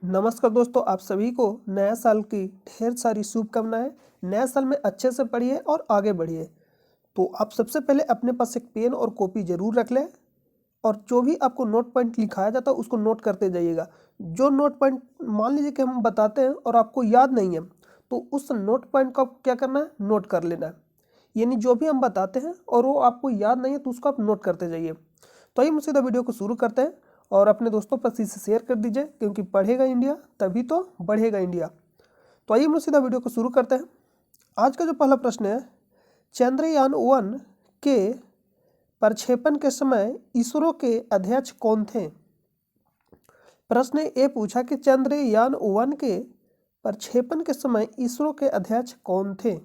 नमस्कार दोस्तों, आप सभी को नया साल की ढेर सारी शुभकामनाएं। नया साल में अच्छे से पढ़िए और आगे बढ़िए। तो आप सबसे पहले अपने पास एक पेन और कॉपी जरूर रख लें और जो भी आपको नोट पॉइंट लिखाया जाता है उसको नोट करते जाइएगा। जो नोट पॉइंट मान लीजिए कि हम बताते हैं और आपको याद नहीं है तो उस नोट पॉइंट को आपको क्या करना है, नोट कर लेना है। यानी जो भी हम बताते हैं और वो आपको याद नहीं है तो उसको आप नोट करते जाइए। तो आइए सीधा वीडियो को शुरू करते हैं और अपने दोस्तों पर इसे शेयर कर दीजिए, क्योंकि पढ़ेगा इंडिया तभी तो बढ़ेगा इंडिया। तो आइए सीधा वीडियो को शुरू करते हैं। आज का जो पहला प्रश्न है, चंद्रयान 1 के प्रक्षेपण के समय इसरो के अध्यक्ष कौन थे? प्रश्न ए पूछा कि चंद्रयान 1 के प्रक्षेपण के समय इसरो के अध्यक्ष कौन थे।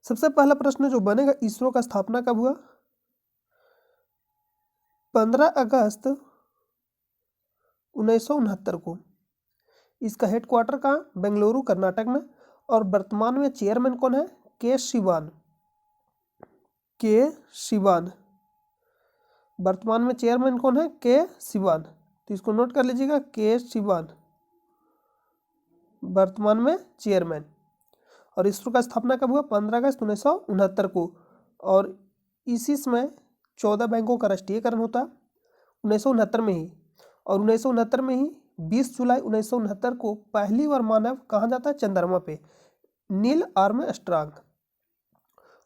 सबसे पहला प्रश्न जो बनेगा, इसरो का स्थापना कब हुआ? 15 अगस्त 1969 को। इसका हेडक्वार्टर कहाँ? बेंगलुरु, कर्नाटक में। और वर्तमान में चेयरमैन कौन है? के शिवान। के शिवान वर्तमान में चेयरमैन कौन है? के शिवान। तो इसको नोट कर लीजिएगा, के शिवान वर्तमान में चेयरमैन। और इसरो का स्थापना कब हुआ? 15 अगस्त 1969 को। और इसी समय 14 बैंकों का राष्ट्रीयकरण होता है 1969 में ही। और 1969 में ही 20 जुलाई 1969 को पहली बार मानव कहाँ जाता है? चंद्रमा पे, नील आर्मस्ट्रांग।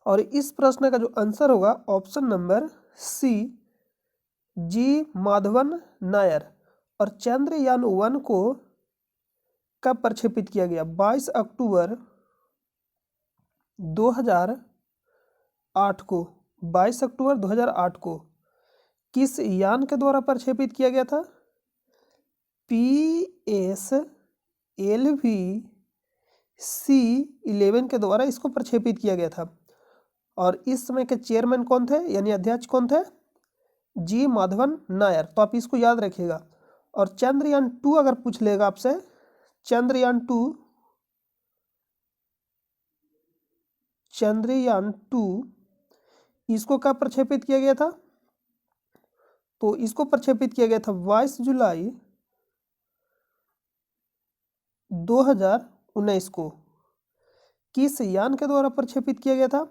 और इस प्रश्न का जो आंसर होगा ऑप्शन नंबर सी, जी माधवन नायर। और चंद्रयान 1 को कब प्रक्षेपित किया गया? 22 अक्टूबर 2008 को। 22 अक्टूबर 2008 को किस यान के द्वारा प्रक्षेपित किया गया था? PSLV-C11 के द्वारा इसको प्रक्षेपित किया गया था। और इस समय के चेयरमैन कौन थे, यानी अध्यक्ष कौन थे? जी माधवन नायर। तो आप इसको याद रखिएगा। और चंद्रयान 2 अगर पूछ लेगा आपसे, चंद्रयान 2 इसको कब प्रक्षेपित किया गया था? तो इसको प्रक्षेपित किया गया था 22 जुलाई 2019 को। किस यान के द्वारा प्रक्षेपित किया गया था?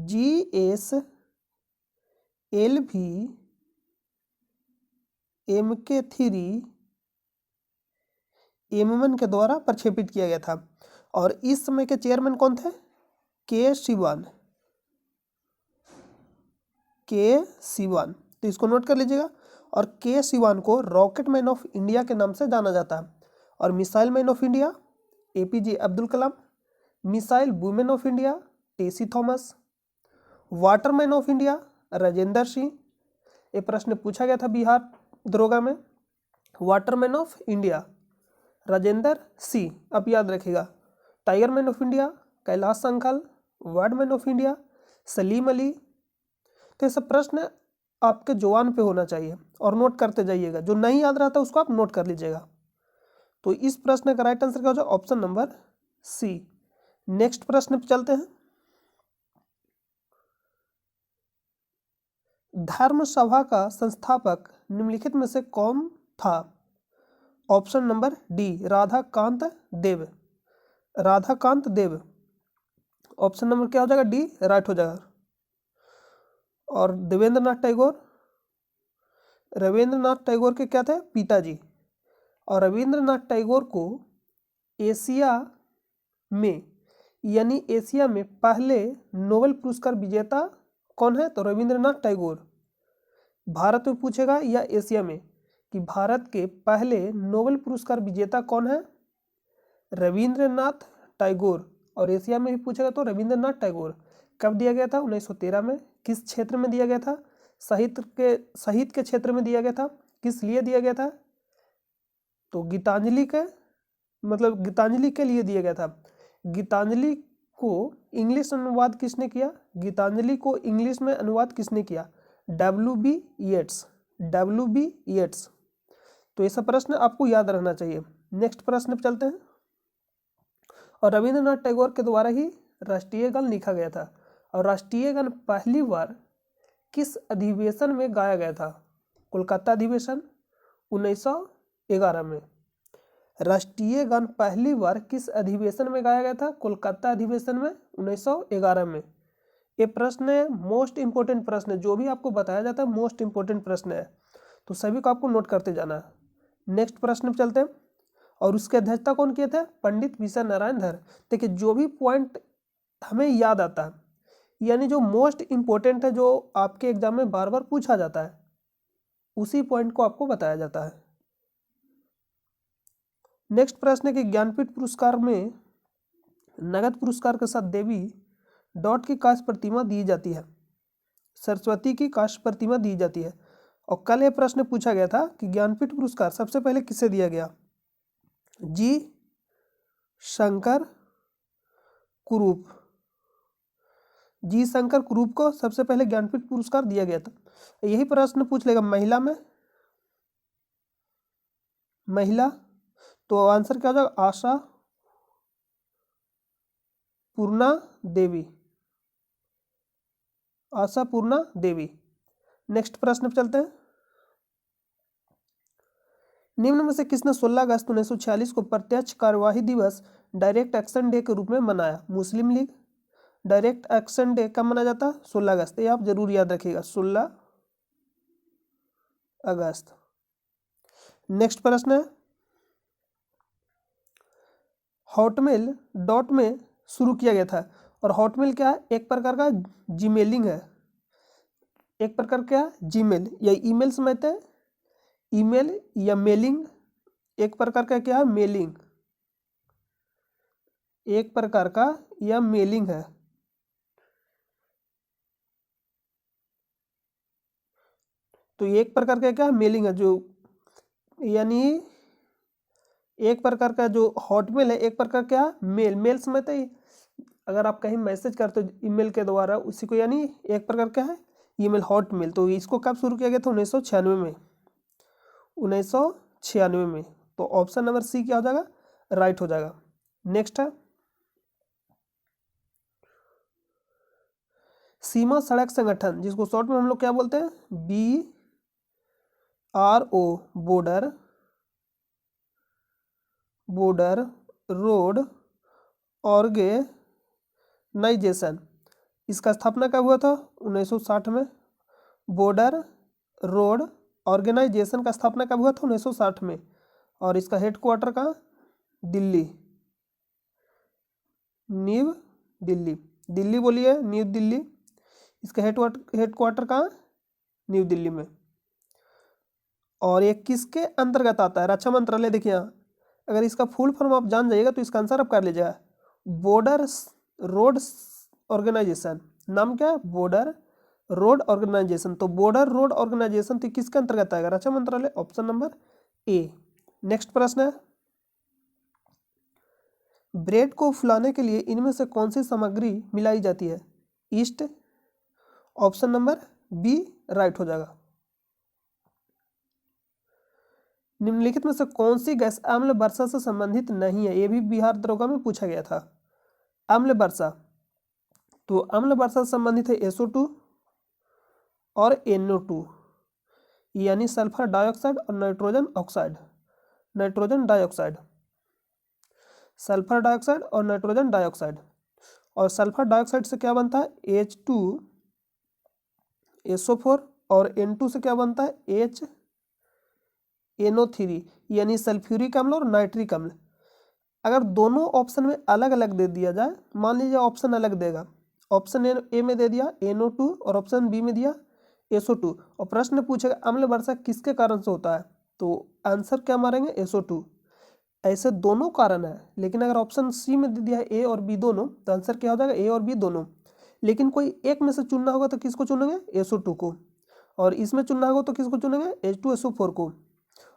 GSLV-MK3M1 के द्वारा प्रक्षेपित किया गया था। और इस समय के चेयरमैन कौन थे? के शिवान। तो इसको नोट कर लीजिएगा। और के शिवान को रॉकेट मैन ऑफ इंडिया के नाम से जाना जाता है। और missile man of India APJ Abdul Kalam, missile women of India Tessy Thomas, water man of India Rajendra Singh. ये प्रश्न पूछा गया था बिहार दरोगा में। Water man of India Rajendra Singh, आप याद रखिएगा। Tiger man of India Kailash Sankhala, bird man of India Salim Ali. तो ये सब प्रश्न आपके जवान पे होना चाहिए और नोट करते जाइएगा। जो नहीं याद रहता उसको आप नोट कर लीजिएगा। तो इस प्रश्न का राइट आंसर क्या हो जाए? ऑप्शन नंबर सी। नेक्स्ट प्रश्न पे चलते हैं। धर्म सभा का संस्थापक निम्नलिखित में से कौन था? ऑप्शन नंबर डी, राधाकांत देव। राधाकांत देव ऑप्शन नंबर क्या हो जाएगा? डी राइट हो जाएगा। और देवेंद्रनाथ टैगोर के क्या थे? पिताजी। और रविंद्रनाथ टैगोर को एशिया में, यानी एशिया में पहले नोबेल पुरस्कार विजेता कौन है? तो रविंद्रनाथ टैगोर। भारत में पूछेगा या एशिया में कि भारत के पहले नोबेल पुरस्कार विजेता कौन है? रविंद्रनाथ टैगोर। और एशिया में भी पूछेगा तो रविंद्रनाथ टैगोर। कब दिया गया था? 1913 में। किस क्षेत्र में दिया गया था? साहित्य के क्षेत्र में दिया गया था। किस लिए दिया गया था? तो गीतांजलि के लिए दिया गया था। गीतांजलि को इंग्लिश अनुवाद किसने किया? गीतांजलि को इंग्लिश में अनुवाद किसने किया? W.B. येट्स। तो ऐसा प्रश्न आपको याद रहना चाहिए। नेक्स्ट प्रश्न पे चलते हैं। और रविंद्रनाथ टैगोर के द्वारा ही राष्ट्रीय गान लिखा गया था। और राष्ट्रीय गान पहली बार किस अधिवेशन में गाया गया था? कोलकाता अधिवेशन, 1900 1911 में। राष्ट्रीय गान पहली बार किस अधिवेशन में गाया गया था? कोलकाता अधिवेशन में 1911 में। ये प्रश्न है, मोस्ट इंपोर्टेंट प्रश्न है, जो भी आपको बताया जाता है मोस्ट इंपोर्टेंट प्रश्न है, तो सभी को आपको नोट करते जाना है। नेक्स्ट प्रश्न पे चलते हैं। और उसकी अध्यक्षता कौन किए थे? पंडित विशा नारायण धर। देखिए, जो भी पॉइंट हमें याद आता है, यानी जो मोस्ट इंपोर्टेंट है, जो आपके एग्जाम में बार बार पूछा जाता है, उसी पॉइंट को आपको बताया जाता है। नेक्स्ट प्रश्न है कि ज्ञानपीठ पुरस्कार में नगद पुरस्कार के साथ देवी डॉट की काष्ठ प्रतिमा दी जाती है, सरस्वती की काष्ठ प्रतिमा दी जाती है। और कल यह प्रश्न पूछा गया था कि ज्ञानपीठ पुरस्कार सबसे पहले किसे दिया गया? जी शंकर कुरूप। जी शंकर कुरूप को सबसे पहले ज्ञानपीठ पुरस्कार दिया गया था। यही प्रश्न पूछ लेगा महिला में, महिला, तो आंसर क्या हो जाएगा? आशा पूर्णा देवी, आशा पूर्णा देवी। नेक्स्ट प्रश्न पे चलते हैं। निम्न में से किसने 16 अगस्त 1946 को प्रत्यक्ष कार्यवाही दिवस डायरेक्ट एक्शन डे के रूप में मनाया? मुस्लिम लीग। डायरेक्ट एक्शन डे कब मनाया जाता है? 16 अगस्त। ये आप जरूर याद रखिएगा, 16 अगस्त। नेक्स्ट प्रश्न है, हॉटमेल डॉट में शुरू किया गया था, और हॉटमेल क्या है? एक प्रकार का जीमेलिंग है, एक प्रकार का जीमेल या ईमेल समझते हैं, ईमेल या मेलिंग, एक प्रकार का क्या है? मेलिंग, एक प्रकार का यह मेलिंग है। तो एक प्रकार का क्या है? मेलिंग है, जो यानी एक प्रकार का जो हॉटमेल है, एक प्रकार क्या? मेल, मेल समझते ही, अगर आप कहीं मैसेज करते हो ईमेल के द्वारा, उसी को यानी एक प्रकार क्या है? Email, Hotmail. तो इसको कब शुरू किया गया था? 1996 में, 1996 में। तो ऑप्शन नंबर सी क्या हो जाएगा? राइट हो जाएगा। नेक्स्ट है, सीमा सड़क संगठन, जिसको शॉर्ट में हम लोग क्या बोलते हैं? BRO, बॉर्डर रोड ऑर्गेनाइजेशन, इसका स्थापना कब हुआ था? 1960 में। बॉर्डर रोड ऑर्गेनाइजेशन का स्थापना कब हुआ था? 1960 में। और इसका हेडक्वार्टर कहाँ? दिल्ली, न्यू दिल्ली। दिल्ली बोलिए, न्यू दिल्ली। इसका हेडक्वार्टर कहाँ? न्यू दिल्ली में। और ये किसके अंतर्गत आता है? रक्षा मंत्रालय। देखिए यहाँ, अगर इसका फुल फॉर्म आप जान जाइएगा तो इसका आंसर आप कर लीजिएगा, बॉर्डर रोड ऑर्गेनाइजेशन। नाम क्या है? Border road organisation. तो बॉर्डर रोड ऑर्गेनाइजेशन तो किसके अंतर्गत आएगा? रक्षा मंत्रालय, ऑप्शन नंबर ए। नेक्स्ट प्रश्न है, ब्रेड को फुलाने के लिए इनमें से कौन सी सामग्री मिलाई जाती है? Yeast, option number B right हो जाएगा। निम्नलिखित में से कौन सी गैस अम्ल वर्षा से संबंधित नहीं है? ये भी बिहार दरोगा में पूछा गया था। अम्ल वर्षा, तो अम्ल वर्षा से संबंधित है SO2 और NO2, यानी सल्फर डाइऑक्साइड और nitrogen oxide, nitrogen dioxide, sulphur dioxide और नाइट्रोजन डाइऑक्साइड। और सल्फर डाइऑक्साइड से क्या बनता है? H2SO4, और N2 से क्या बनता है? HNO3, यानी सल्फ्यूरिक अम्ल और नाइट्रिक अम्ल। अगर दोनों ऑप्शन में अलग अलग दे दिया जाए, मान लीजिए ऑप्शन अलग देगा, ऑप्शन ए में दे दिया NO2 और ऑप्शन बी में दिया SO2, और प्रश्न पूछेगा अम्ल वर्षा किसके कारण से होता है, तो आंसर क्या मारेंगे? SO2। ऐसे दोनों कारण है, लेकिन अगर ऑप्शन सी में दे दिया है A और B दोनों, तो आंसर क्या हो जाएगा? A और B दोनों। लेकिन कोई एक में से चुनना होगा तो किसको चुनेंगे? SO2 को। और इसमें चुनना होगा तो किसको चुनेंगे? H2SO4 को।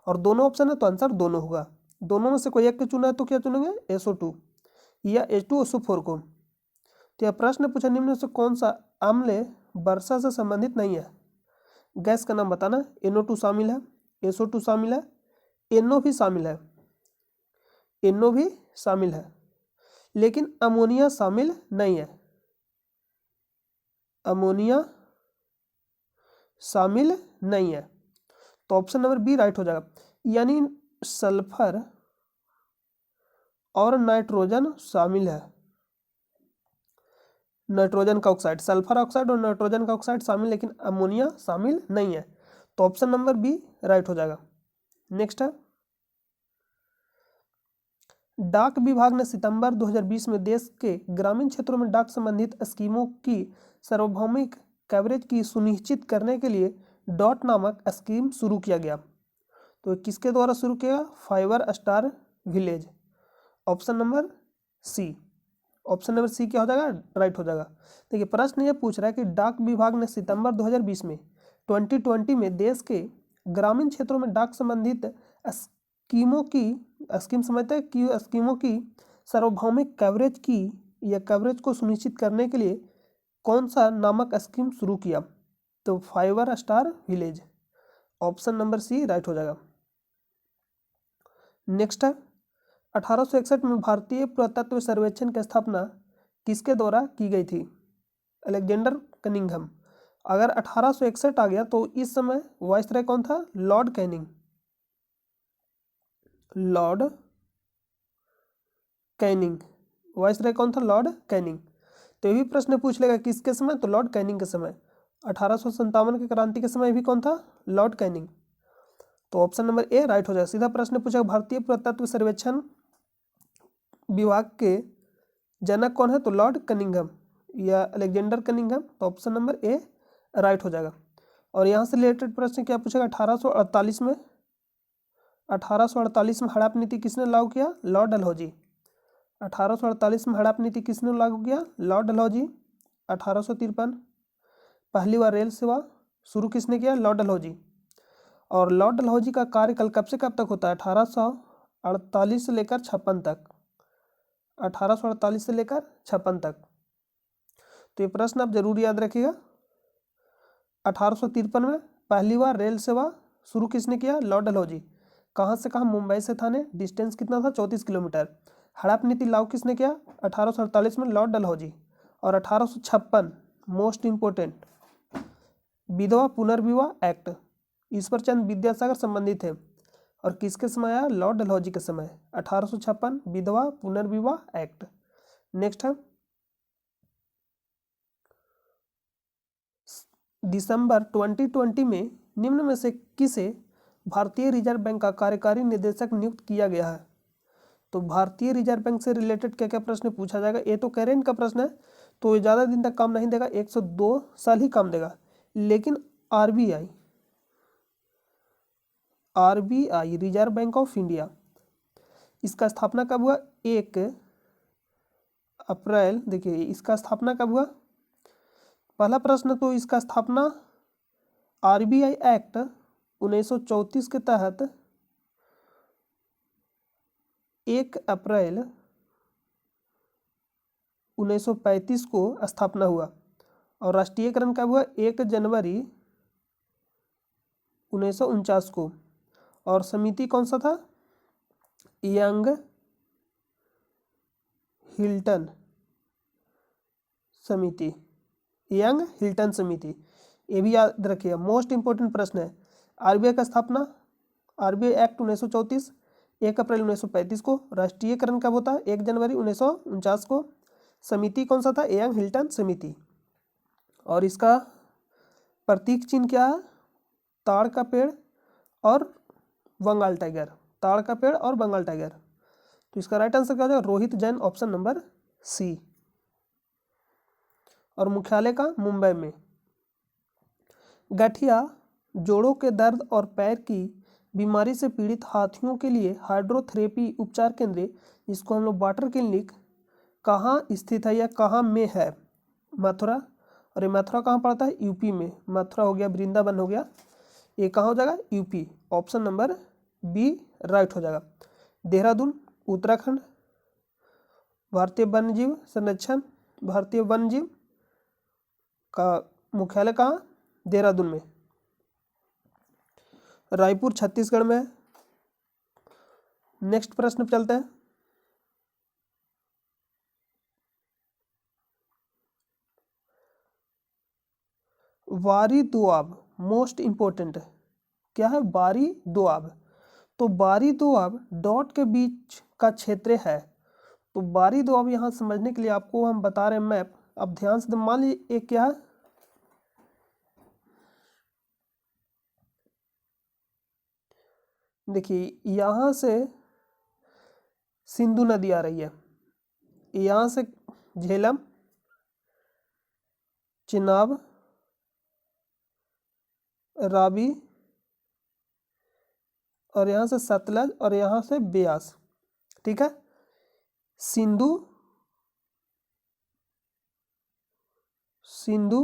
और दोनों ऑप्शन है तो आंसर दोनों होगा। दोनों में से कोई एक को चुना है तो क्या चुनेंगे? SO2 या H2SO4 को। तो यह प्रश्न पूछा, निम्न में से कौन सा अम्ल वर्षा से संबंधित नहीं है? गैस का नाम बताना। NO2 शामिल है, SO2 शामिल है, NO भी शामिल है, NO भी शामिल है, लेकिन अमोनिया शामिल नहीं है, अमोनिया शामिल नहीं है। तो ऑप्शन नंबर बी राइट हो जाएगा। यानी सल्फर और नाइट्रोजन शामिल है। नाइट्रोजन का ऑक्साइड, सल्फर ऑक्साइड और नाइट्रोजन का ऑक्साइड शामिल, लेकिन अमोनिया शामिल नहीं है। तो ऑप्शन नंबर बी राइट हो जाएगा। नेक्स्ट है, डाक विभाग ने सितंबर 2020 में देश के ग्रामीण क्षेत्रों में डाक संबंधित स्कीमों की सार्वभौमिक कवरेज की सुनिश्चित करने के लिए डॉट नामक स्कीम शुरू किया गया। तो किसके द्वारा शुरू किया? Five star village. Option number C, option number C क्या हो जाएगा? राइट हो जाएगा। देखिए प्रश्न ये पूछ रहा है कि डाक विभाग ने सितंबर 2020 में 2020 में देश के ग्रामीण क्षेत्रों में डाक संबंधित स्कीमों की, स्कीम समझते हैं कि स्कीमों की सार्वभौमिक कवरेज की या कवरेज को सुनिश्चित करने के लिए कौन सा नामक स्कीम शुरू किया? तो five star village. Option number C right हो जाएगा। नेक्स्ट है, 1861 में भारतीय पुरातत्व सर्वेक्षण की स्थापना किसके द्वारा की गई थी? Alexander Cunningham. अगर 1861 आ गया तो इस समय वाइसराय कौन था? Lord Canning. Lord Canning, viceroy कौन था? Lord Canning. तो ये भी प्रश्न पूछ लेगा किसके समय? तो लॉर्ड कैनिंग के समय। 1857 की क्रांति के समय भी कौन था? Lord Canning. तो ऑप्शन नंबर ए राइट हो जाएगा। सीधा प्रश्न पूछा भारतीय पुरातत्व सर्वेक्षण विभाग के जनक कौन है? तो लॉर्ड कनिंघम या अलेक्जेंडर कनिंघम। तो ऑप्शन नंबर ए राइट हो जाएगा। और यहाँ से रिलेटेड प्रश्न क्या पूछेगा? 1848 में हड़प नीति किसने लागू किया? लॉर्ड डलहौजी। 1848 में हड़प नीति किसने लागू किया? लॉर्ड डलहौजी। 1853 पहली बार रेल सेवा शुरू किसने किया? लॉर्ड डलहौजी। और लॉर्ड डलहौजी का कार्यकाल कब से कब तक होता है? 1848 से लेकर 56 तक। 1848 से लेकर 56 तक। तो ये प्रश्न आप जरूर याद रखिएगा। 1853 में पहली बार रेल सेवा शुरू किसने किया? लॉर्ड डलहौजी। कहाँ से कहाँ? मुंबई से थाने। डिस्टेंस कितना था? 34 किलोमीटर। हड़प नीति लागू किसने किया? 1848 में लॉर्ड डलहौजी। और 1856 मोस्ट इंपोर्टेंट विधवा पुनर्विवाह एक्ट, ईश्वरचंद विद्यासागर संबंधित है। और किसके समय आया? लॉर्ड डलहौजी के समय। 1856 विधवा पुनर्विवाह एक्ट। नेक्स्ट है, दिसंबर 2020 में निम्न में से किसे भारतीय रिजर्व बैंक का कार्यकारी निदेशक नियुक्त किया गया है? तो भारतीय रिजर्व बैंक से रिलेटेड क्या क्या प्रश्न पूछा जाएगा? ये तो करेंट का प्रश्न है, तो ये ज़्यादा दिन तक काम नहीं देगा, 102 साल ही काम देगा। लेकिन RBI reserve bank of India, इसका स्थापना कब हुआ? 1 अप्रैल। देखिए इसका स्थापना कब हुआ? पहला प्रश्न, तो इसका स्थापना आरबीआई एक्ट 1934 के तहत 1 अप्रैल 1935 को स्थापना हुआ। और राष्ट्रीयकरण कब हुआ? 1 जनवरी 1949 को। और समिति कौन सा था? यंग हिल्टन समिति। यंग हिल्टन समिति, ये भी याद रखिएगा, मोस्ट इंपोर्टेंट प्रश्न है। आरबीआई का स्थापना, आरबीआई एक्ट 1934 1 अप्रैल 1935 को। राष्ट्रीयकरण कब होता है? 1 जनवरी 1949 को। समिति कौन सा था? यंग हिल्टन समिति। और इसका प्रतीक चिन्ह क्या है? ताड़ का पेड़ और बंगाल टाइगर। ताड़ का पेड़ और बंगाल टाइगर। तो इसका राइट आंसर क्या हो जाएगा? Rohit Jain, option number C. और मुख्यालय का मुंबई में। गठिया, जोड़ों के दर्द और पैर की बीमारी से पीड़ित हाथियों के लिए हाइड्रोथेरेपी उपचार केंद्र, जिसको हम लोग वाटर क्लिनिक, कहाँ स्थित है या कहाँ में है? मथुरा। और ये मथुरा कहाँ पड़ता है? यूपी में। मथुरा हो गया, वृंदावन हो गया, ये कहाँ हो जाएगा? UP. Option number B right हो जाएगा। देहरादून उत्तराखंड। भारतीय वन्यजीव संरक्षण, भारतीय वन्यजीव का मुख्यालय कहाँ? देहरादून में। रायपुर छत्तीसगढ़ में है। नेक्स्ट प्रश्न पे चलते हैं। वारी दोआब, मोस्ट इंपोर्टेंट क्या है? वारी दोआब। तो बारी दोआब डॉट के बीच का क्षेत्र है। तो बारी दोआब यहाँ समझने के लिए आपको हम बता रहे हैं मैप। अब ध्यान से मान लीजिए एक क्या है, देखिए यहाँ से सिंधु नदी आ रही है, यहाँ से झेलम, चिनाब, रावी, और यहाँ से सतलज, और यहाँ से ब्यास। ठीक है, सिंधु, सिंधु,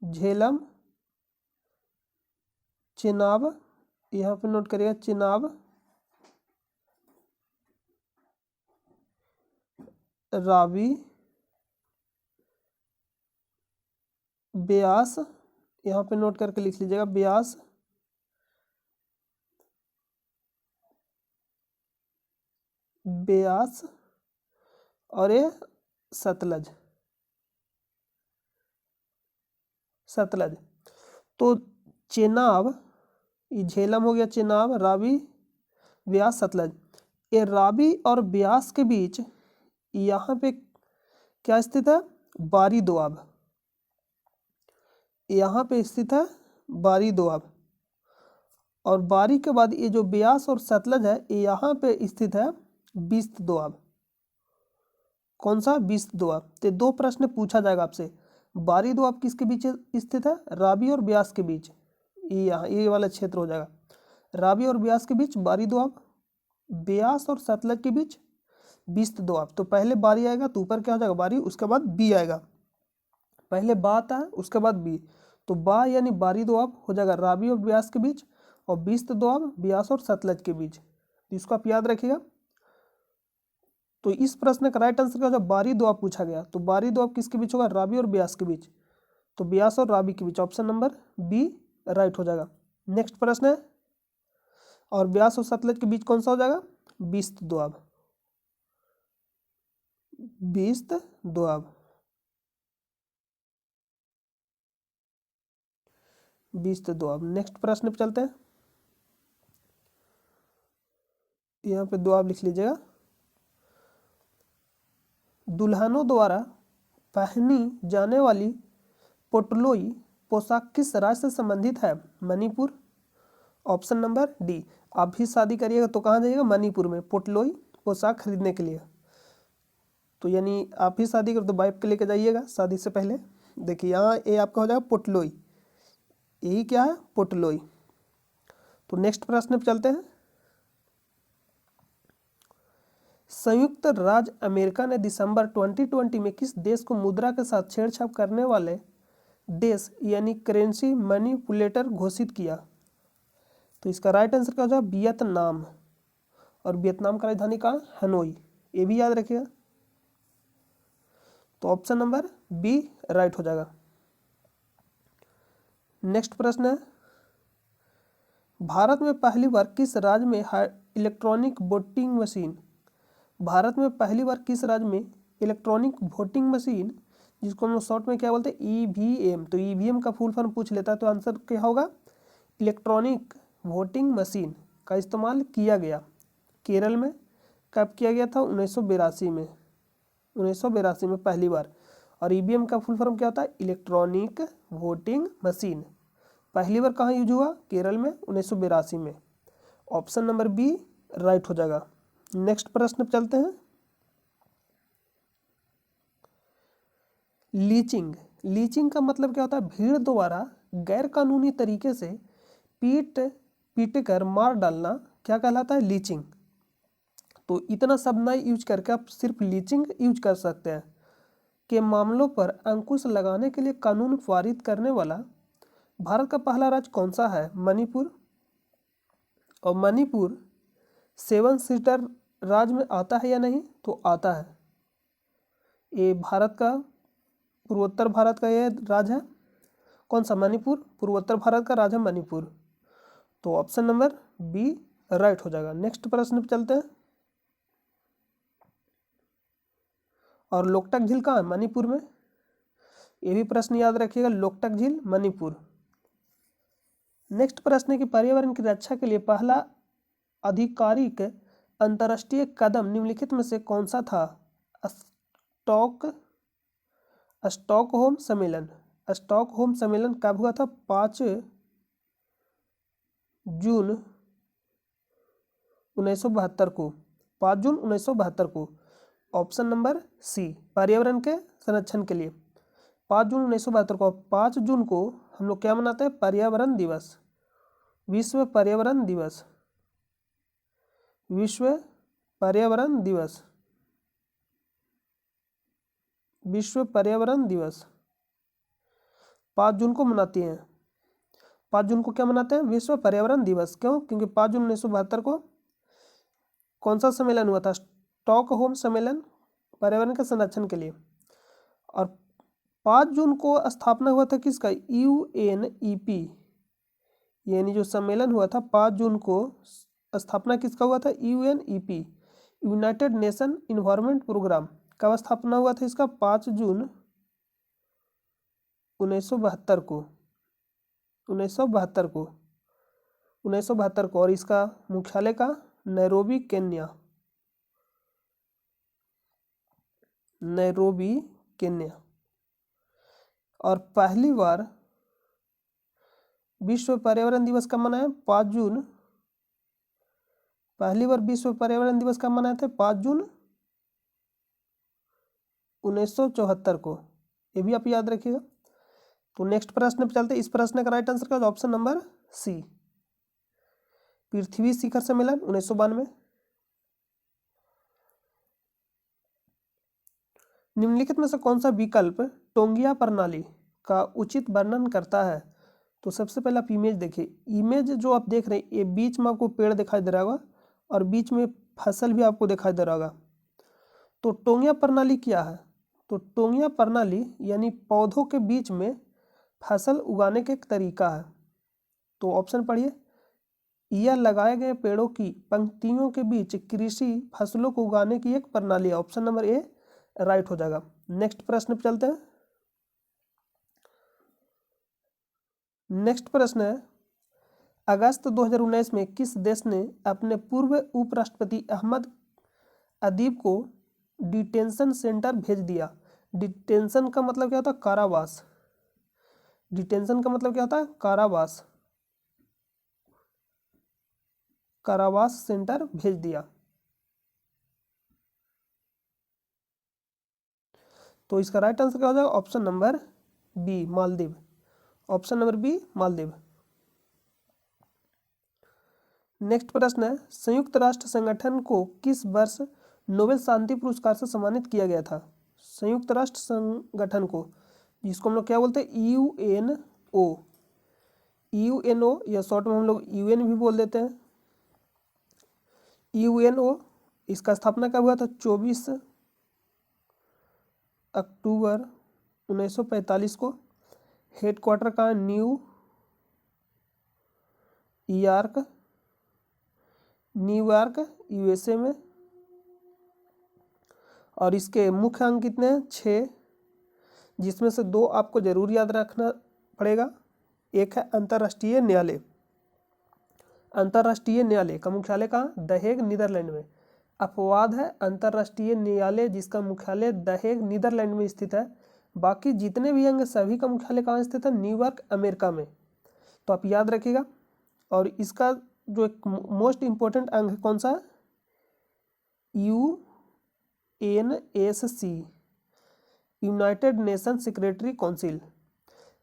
झेलम, चिनाब, यहाँ पे नोट करिएगा चिनाब, रावी, ब्यास, यहाँ पे नोट करके लिख लीजिएगा ब्यास, ब्यास, और ये सतलज, सतलज। तो चेनाब, ये झेलम हो गया, चेनाब, रावी, ब्यास, सतलज। ये रावी और ब्यास के बीच यहाँ पे क्या स्थित है, बारी दोआब, यहाँ पे स्थित है बारी दोआब। और बारी के बाद ये जो ब्यास और सतलज है, ये यहाँ पे स्थित है बिस्त दोआब। कौन सा, बिस्त दोआब। तो दो प्रश्न पूछा जाएगा आपसे, बारी दोआब किसके बीच स्थित है, रावी और ब्यास के बीच। ये यहाँ ये वाला क्षेत्र हो जाएगा, रावी और ब्यास के बीच बारी दोआब, ब्यास और सतलज के बीच बिस्त दोआब। तो पहले बारी आएगा तो ऊपर क्या हो जाएगा, बारी, उसके बाद बी आएगा। पहले बा आता है, उसके बाद बी। तो बा यानी बारी दोआब हो जाएगा रावी और ब्यास के बीच, और बिस्त दोआब ब्यास और सतलज के बीच। तो इसको आप याद रखिएगा। तो इस प्रश्न का राइट आंसर क्या होगा, बारी दोआब पूछा गया। तो बारी दोआब किसके बीच होगा, रावी और ब्यास के बीच। तो ब्यास और रावी के बीच, ऑप्शन नंबर बी राइट हो जाएगा। नेक्स्ट प्रश्न है, और ब्यास और सतलज के बीच कौन सा हो जाएगा, बिस्त दोआब, बिस्त दोआब, बिस्त दोआब। नेक्स्ट प्रश्न पे चलते हैं, यहाँ पे दोआब लिख लीजिएगा। दुल्हनों द्वारा पहनी जाने वाली पोटलोई पोशाक किस राज्य से संबंधित है, मणिपुर। Option number D. आप भी शादी करिएगा तो कहाँ जाइएगा, मणिपुर में पोटलोई पोशाक खरीदने के लिए। तो यानी आप ही शादी कर तो वाइफ के लेके जाइएगा शादी से पहले। देखिए यहाँ ये आपका हो जाएगा पोटलोई, यही क्या है, पोटलोई। तो नेक्स्ट प्रश्न पे चलते हैं। संयुक्त राज्य अमेरिका ने दिसंबर 2020 में किस देश को मुद्रा के साथ छेड़छाड़ करने वाले देश यानी करेंसी मैनिपुलेटर घोषित किया। तो इसका राइट आंसर क्या हो जाएगा, वियतनाम। और वियतनाम का राजधानी कहाँ, हनोई। ये भी याद रखिएगा। तो ऑप्शन नंबर बी राइट हो जाएगा। नेक्स्ट प्रश्न है, भारत में पहली बार किस राज्य में इलेक्ट्रॉनिक वोटिंग मशीन, भारत में पहली बार किस राज्य में इलेक्ट्रॉनिक वोटिंग मशीन, जिसको हम लोग शॉर्ट में क्या बोलते हैं, ईवीएम। तो ईवीएम का फुल फॉर्म पूछ लेता है तो आंसर क्या होगा, इलेक्ट्रॉनिक वोटिंग मशीन का इस्तेमाल किया गया। केरल में कब किया गया था, 1982 में, 1982 में पहली बार। और ईवीएम का फुल फॉर्म क्या होता है, इलेक्ट्रॉनिक वोटिंग मशीन। पहली बार कहाँ यूज हुआ, केरल में, 1982 में। ऑप्शन नंबर बी राइट हो जाएगा। नेक्स्ट प्रश्न पे चलते हैं। लीचिंग, लीचिंग का मतलब क्या होता है, भीड़ द्वारा गैर कानूनी तरीके से पीट कर मार डालना क्या कहलाता है, लीचिंग। तो इतना शब्द ना यूज करके आप सिर्फ लीचिंग यूज कर सकते हैं। के मामलों पर अंकुश लगाने के लिए कानून पारित करने वाला भारत का पहला राज्य कौन सा है, मणिपुर। और मणिपुर 7 सीटर राज्य में आता है या नहीं, तो आता है। ये भारत का, पूर्वोत्तर भारत का ये राज्य है। कौन सा, मणिपुर, पूर्वोत्तर भारत का राज्य है मणिपुर। तो ऑप्शन नंबर बी राइट हो जाएगा। नेक्स्ट प्रश्न पे चलते हैं। और लोकटक झील कहाँ है, मणिपुर में। ये भी प्रश्न याद रखिएगा, लोकटक झील मणिपुर। नेक्स्ट प्रश्न है कि पर्यावरण की रक्षा के लिए पहला आधिकारिक अंतर्राष्ट्रीय कदम निम्नलिखित में से कौन सा था? स्टॉकहोम सम्मेलन। स्टॉकहोम सम्मेलन कब हुआ था? 5 जून 1972 को। 5 जून 1972 को। ऑप्शन नंबर सी, पर्यावरण के संरक्षण के लिए 5 जून 1972 को। 5 जून को हम लोग क्या मनाते हैं? पर्यावरण दिवस, विश्व पर्यावरण दिवस, विश्व पर्यावरण दिवस, विश्व पर्यावरण दिवस 5 जून को मनाते हैं। 5 जून को क्या मनाते हैं? विश्व पर्यावरण दिवस। क्यों? क्योंकि 5 जून 1972 को कौन सा सम्मेलन हुआ था? स्टॉकहोम सम्मेलन, पर्यावरण के संरक्षण के लिए। और 5 जून को स्थापना हुआ था किसका? UNEP, यानी जो सम्मेलन हुआ था 5 जून को स्थापना किसका हुआ था? UNEP, United Nation Environment Programme. कब स्थापना हुआ था इसका? 5 जून 1972 को। 1972 को। और इसका मुख्यालय का नैरोबी, केन्या। Nairobi, Kenya. और पहली बार विश्व पर्यावरण दिवस कब मनाया? 5 जून। पहली बार विश्व पर्यावरण दिवस कब मनाए थे? 5 जून 1974 को। ये भी आप याद रखिएगा। तो नेक्स्ट प्रश्न पे चलते हैं। इस प्रश्न का राइट आंसर का ऑप्शन नंबर सी, पृथ्वी शिखर सम्मेलन 1992। निम्नलिखित में से कौन सा विकल्प टोंगिया प्रणाली का उचित वर्णन करता है? तो सबसे पहले आप इमेज देखिए। इमेज जो आप देख रहे हैं, ये बीच में आपको पेड़ दिखाई दे रहा होगा और बीच में फसल भी आपको दिखाई दे रहा होगा। तो टोंगिया प्रणाली क्या है? तो टोंगिया प्रणाली यानी पौधों के बीच में फसल उगाने का एक तरीका है। तो ऑप्शन पढ़िए। यह लगाए गए पेड़ों की पंक्तियों के बीच कृषि फसलों को उगाने की एक प्रणाली है। ऑप्शन नंबर ए राइट हो जाएगा। नेक्स्ट प्रश्न पे चलते हैं। नेक्स्ट प्रश्न है, अगस्त 2019 में किस देश ने अपने पूर्व उपराष्ट्रपति अहमद अदीब को डिटेंशन सेंटर भेज दिया? डिटेंशन का मतलब क्या होता है? कारावास। डिटेंशन का मतलब क्या होता है? कारावास। कारावास सेंटर भेज दिया। तो इसका राइट आंसर क्या हो जाएगा? Option number B, Maldives. Option number B, Maldives. Next प्रश्न है, संयुक्त राष्ट्र संगठन को किस वर्ष नोबेल शांति पुरस्कार से सम्मानित किया गया था? संयुक्त राष्ट्र संगठन को, जिसको हम लोग क्या बोलते हैं? UNO। UNO या शॉर्ट में हम लोग UN भी बोल देते हैं। UNO, इसका स्थापना कब हुआ था? 24 अक्टूबर 1945 को। हेडक्वार्टर का न्यूयॉर्क USA में। और इसके मुख्य अंग कितने हैं? 6, जिसमें से 2 आपको जरूर याद रखना पड़ेगा। एक है अंतर्राष्ट्रीय न्यायालय। अंतर्राष्ट्रीय न्यायालय का मुख्यालय कहाँ? द हेग, नीदरलैंड में। अपवाद है अंतर्राष्ट्रीय न्यायालय जिसका मुख्यालय द हेग, नीदरलैंड में स्थित है। बाकी जितने भी अंग सभी का मुख्यालय कहाँ स्थित है? न्यूयॉर्क, अमेरिका में। तो आप याद रखिएगा। और इसका जो एक मोस्ट इम्पोर्टेंट अंग है कौन सा? UNSC, United nation secretary council,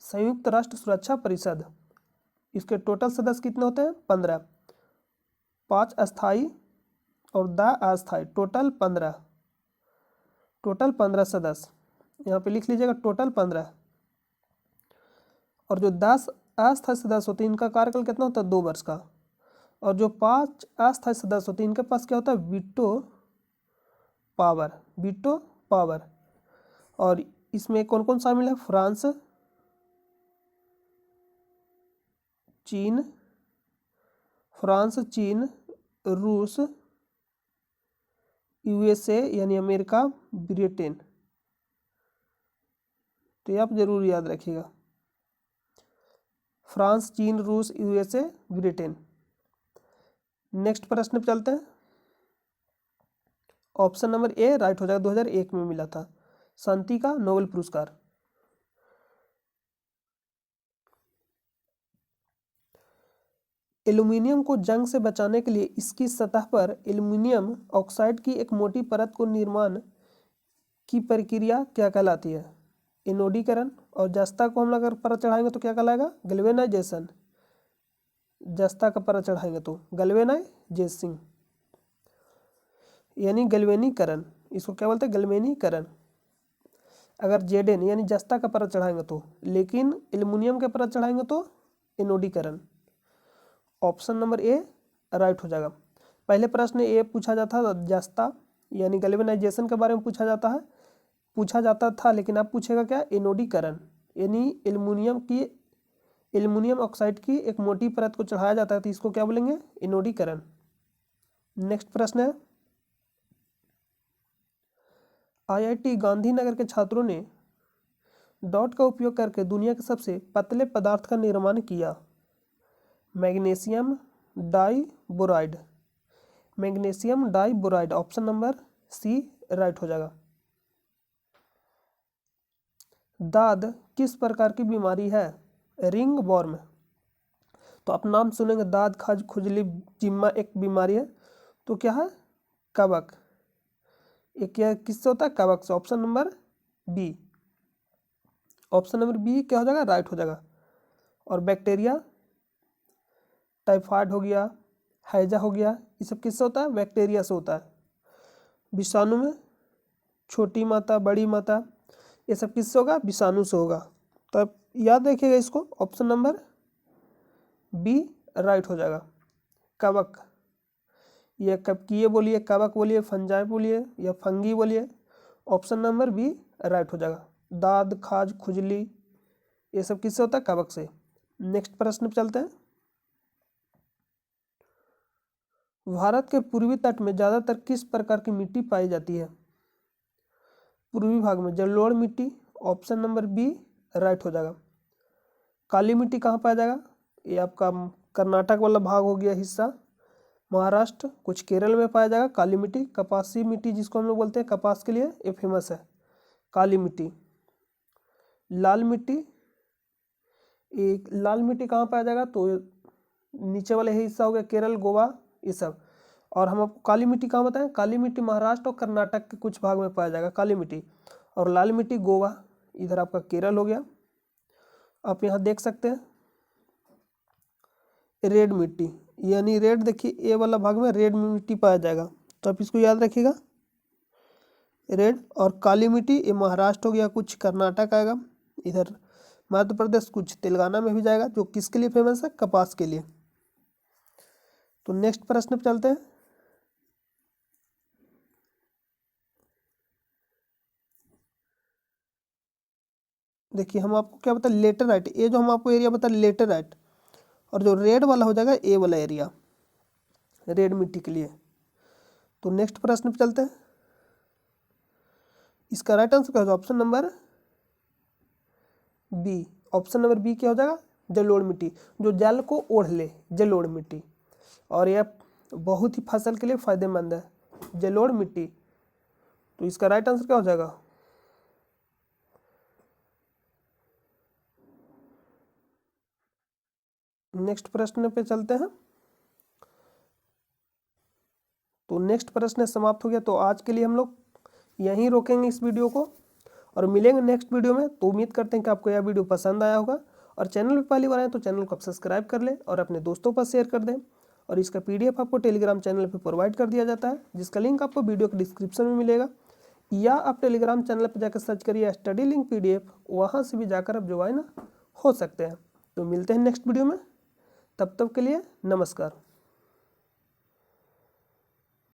संयुक्त राष्ट्र सुरक्षा परिषद। इसके टोटल सदस्य कितने होते हैं? 15। 5 अस्थाई और 10 अस्थाई, टोटल 15। टोटल 15 सदस्य, यहाँ पे लिख लीजिएगा, टोटल 15। और जो 10 अस्थायी सदस्य होते हैं इनका कार्यकाल कितना होता है? 2 वर्ष का। और जो 5 अस्थायी सदस्य होते हैं इनके पास क्या होता है? Veto power. Veto power. और इसमें कौन कौन शामिल है? फ्रांस, चीन, रूस, USA यानी अमेरिका, ब्रिटेन। तो ये आप जरूर याद रखिएगा। फ्रांस, चीन, रूस, यूएसए, ब्रिटेन। नेक्स्ट प्रश्न पे चलते हैं। ऑप्शन नंबर ए राइट हो जाएगा, 2001 में मिला था शांति का नोबेल पुरस्कार। एल्यूमीनियम को जंग से बचाने के लिए इसकी सतह पर एल्यूमीनियम ऑक्साइड की एक मोटी परत को निर्माण की प्रक्रिया क्या कहलाती है? एनोडीकरण। और जस्ता को हम अगर परत चढ़ाएंगे तो क्या कहलाएगा? गैल्वेनाइजेशन। जस्ता का परत चढ़ाएंगे तो गैल्वेनाइजेशन यानी गैल्वेनीकरण। इसको क्या बोलते हैं? गैल्वेनीकरण। अगर जेडेन यानी जस्ता का परत चढ़ाएंगे तो, लेकिन एल्यूमिनियम के परत चढ़ाएंगे तो एनोडीकरण। ऑप्शन नंबर ए राइट हो जाएगा। पहले प्रश्न ए पूछा जाता था जस्ता यानी गैल्वेनाइजेशन के बारे में पूछा जाता था, लेकिन अब पूछेगा क्या? एनोडीकरण यानी एल्यूमिनियम ऑक्साइड की एक मोटी परत को चढ़ाया जाता है, तो इसको क्या बोलेंगे? एनोडीकरण। नेक्स्ट प्रश्न है, आईआईटी गांधीनगर के छात्रों ने डॉट का उपयोग करके दुनिया के सबसे पतले पदार्थ का निर्माण किया। Magnesium diboride. Magnesium diboride. Option number C right हो जाएगा। दाद किस प्रकार की बीमारी है? Ring worm. तो आप नाम सुनेंगे, दाद, खाज, खुजली, जिम्मा एक बीमारी है, तो क्या है? कवक। एक क्या किससे होता है? कवक से। Option number B. Option number B क्या हो जाएगा? राइट हो जाएगा। और बैक्टीरिया, टाइफाइड हो गया, हैजा हो गया, ये सब किससे होता है? बैक्टीरिया से होता है। विषाणु में छोटी माता, बड़ी माता, ये सब किससे होगा? विषाणु से होगा। तो आप याद रखिएगा इसको। ऑप्शन नंबर बी राइट हो जाएगा। कवक, ये कवकीय बोलिए, कवक बोलिए, फंजाई बोलिए या फंगी बोलिए, ऑप्शन नंबर बी राइट हो जाएगा। दाद, खाज, खुजली, ये सब किससे होता है? कवक से। नेक्स्ट प्रश्न पे चलते हैं। भारत के पूर्वी तट में ज्यादातर किस प्रकार की मिट्टी पाई जाती है? पूर्वी भाग में जलोढ़ मिट्टी। ऑप्शन नंबर बी राइट हो जाएगा। काली मिट्टी कहाँ पाया जाएगा? ये आपका कर्नाटक वाला भाग हो गया हिस्सा, महाराष्ट्र, कुछ केरल में पाया जाएगा काली मिट्टी। कपासी मिट्टी जिसको हम लोग बोलते हैं कपास के लिए, ये फेमस है काली मिट्टी। लाल मिट्टी, एक लाल मिट्टी कहाँ पाया जाएगा? तो नीचे वाले हिस्सा हो गया केरल, गोवा, ये सब। और हम आपको काली मिट्टी कहाँ बताएं? काली मिट्टी महाराष्ट्र और कर्नाटक के कुछ भाग में पाया जाएगा काली मिट्टी। और लाल मिट्टी गोवा, इधर आपका केरल हो गया। आप यहाँ देख सकते हैं रेड मिट्टी, यानी रेड, देखिए ए वाला भाग में रेड मिट्टी पाया जाएगा, तो आप इसको याद रखिएगा, रेड। और काली मिट्टी ये महाराष्ट्र हो गया, कुछ कर्नाटक आएगा, इधर मध्य प्रदेश, कुछ तेलंगाना में भी जाएगा, जो किसके लिए फेमस है? कपास के लिए। तो नेक्स्ट प्रश्न पे चलते हैं। देखिए हम आपको क्या बता, लेटेराइट, ये जो हम आपको एरिया बता लेटेराइट, और जो रेड वाला हो जाएगा ए वाला एरिया, रेड मिट्टी के लिए। तो नेक्स्ट प्रश्न पे चलते हैं। इसका राइट आंसर क्या होगा? Option number B. Option number B क्या हो जाएगा? जलोढ़ मिट्टी, जो जल को ओढ़ ले, जलोढ़ मिट्टी। और यह बहुत ही फसल के लिए फायदेमंद है, जलोढ़ मिट्टी। तो इसका राइट आंसर क्या हो जाएगा? नेक्स्ट प्रश्न पे चलते हैं। तो नेक्स्ट प्रश्न समाप्त हो गया। तो आज के लिए हम लोग यहीं रोकेंगे इस वीडियो को और मिलेंगे नेक्स्ट वीडियो में। तो उम्मीद करते हैं कि आपको यह वीडियो पसंद आया होगा, और चैनल पे पहली बार आए तो चैनल को आप सब्सक्राइब कर लें और अपने दोस्तों पर शेयर कर दें। और इसका PDF आपको टेलीग्राम चैनल पे प्रोवाइड कर दिया जाता है, जिसका लिंक आपको वीडियो के डिस्क्रिप्शन में मिलेगा, या आप टेलीग्राम चैनल पर जाकर सर्च करिए स्टडी लिंक PDF, वहाँ से भी जाकर आप ज्वाइन हो सकते हैं। तो मिलते हैं नेक्स्ट वीडियो में, तब तक के लिए नमस्कार।